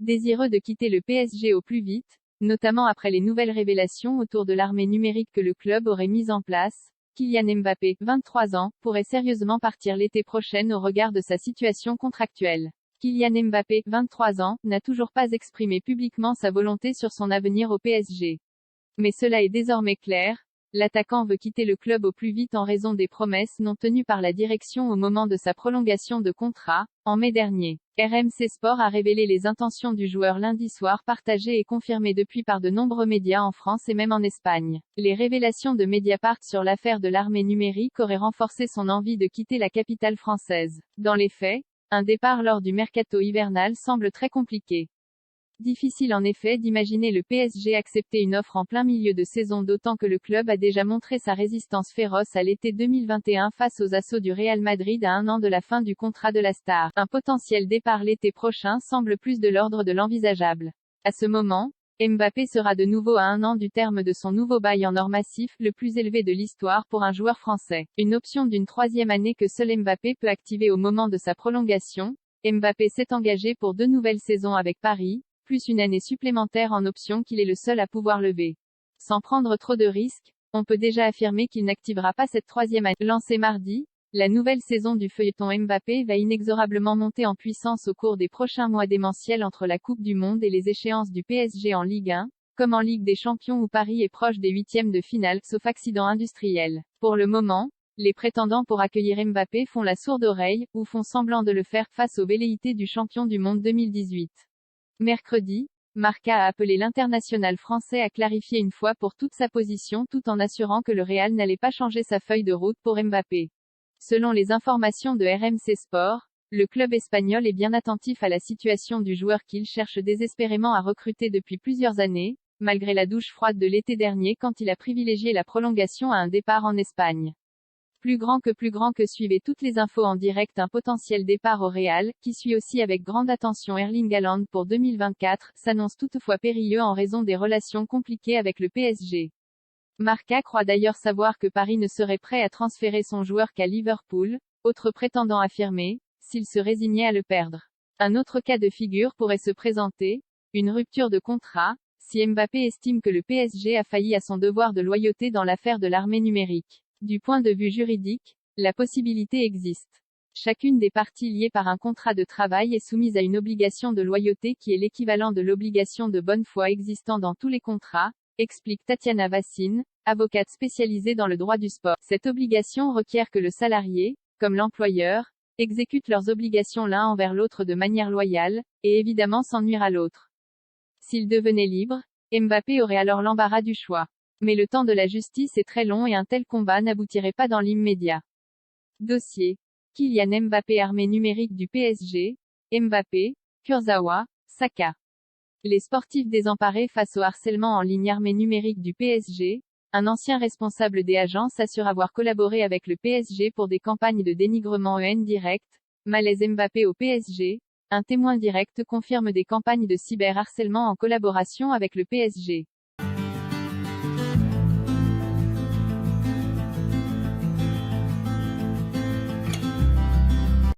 Désireux de quitter le PSG au plus vite, notamment après les nouvelles révélations autour de l'armée numérique que le club aurait mise en place, Kylian Mbappé, 23 ans, pourrait sérieusement partir l'été prochain au regard de sa situation contractuelle. Kylian Mbappé, 23 ans, n'a toujours pas exprimé publiquement sa volonté sur son avenir au PSG. Mais cela est désormais clair, l'attaquant veut quitter le club au plus vite en raison des promesses non tenues par la direction au moment de sa prolongation de contrat, en mai dernier. RMC Sport a révélé les intentions du joueur lundi soir, partagées et confirmées depuis par de nombreux médias en France et même en Espagne. Les révélations de Mediapart sur l'affaire de l'armée numérique auraient renforcé son envie de quitter la capitale française. Dans les faits, un départ lors du mercato hivernal semble très compliqué. Difficile en effet d'imaginer le PSG accepter une offre en plein milieu de saison, d'autant que le club a déjà montré sa résistance féroce à l'été 2021 face aux assauts du Real Madrid à un an de la fin du contrat de la star. Un potentiel départ l'été prochain semble plus de l'ordre de l'envisageable. À ce moment, Mbappé sera de nouveau à un an du terme de son nouveau bail en or massif, le plus élevé de l'histoire pour un joueur français. Une option d'une troisième année que seul Mbappé peut activer au moment de sa prolongation. Mbappé s'est engagé pour 2 nouvelles saisons avec Paris, plus une année supplémentaire en option qu'il est le seul à pouvoir lever. Sans prendre trop de risques, on peut déjà affirmer qu'il n'activera pas cette troisième année. Lancée mardi, la nouvelle saison du feuilleton Mbappé va inexorablement monter en puissance au cours des prochains mois démentiels entre la Coupe du Monde et les échéances du PSG en Ligue 1, comme en Ligue des Champions où Paris est proche des huitièmes de finale, sauf accident industriel. Pour le moment, les prétendants pour accueillir Mbappé font la sourde oreille, ou font semblant de le faire, face aux velléités du champion du monde 2018. Mercredi, Marca a appelé l'international français à clarifier une fois pour toutes sa position tout en assurant que le Real n'allait pas changer sa feuille de route pour Mbappé. Selon les informations de RMC Sport, le club espagnol est bien attentif à la situation du joueur qu'il cherche désespérément à recruter depuis plusieurs années, malgré la douche froide de l'été dernier quand il a privilégié la prolongation à un départ en Espagne. Plus grand que suivez toutes les infos en direct. Un potentiel départ au Real, qui suit aussi avec grande attention Erling Haaland pour 2024, s'annonce toutefois périlleux en raison des relations compliquées avec le PSG. Marca croit d'ailleurs savoir que Paris ne serait prêt à transférer son joueur qu'à Liverpool, autre prétendant affirmé, s'il se résignait à le perdre. Un autre cas de figure pourrait se présenter, une rupture de contrat, si Mbappé estime que le PSG a failli à son devoir de loyauté dans l'affaire de l'armée numérique. Du point de vue juridique, la possibilité existe. Chacune des parties liées par un contrat de travail est soumise à une obligation de loyauté qui est l'équivalent de l'obligation de bonne foi existant dans tous les contrats, explique Tatiana Vassine, avocate spécialisée dans le droit du sport. Cette obligation requiert que le salarié, comme l'employeur, exécute leurs obligations l'un envers l'autre de manière loyale, et évidemment sans nuire à l'autre. S'il devenait libre, Mbappé aurait alors l'embarras du choix. Mais le temps de la justice est très long et un tel combat n'aboutirait pas dans l'immédiat. Dossier. Kylian Mbappé, armée numérique du PSG. Mbappé, Kurzawa, Saka. Les sportifs désemparés face au harcèlement en ligne. Armée numérique du PSG. Un ancien responsable des agences assure avoir collaboré avec le PSG pour des campagnes de dénigrement direct. Malaise Mbappé au PSG. Un témoin direct confirme des campagnes de cyberharcèlement en collaboration avec le PSG.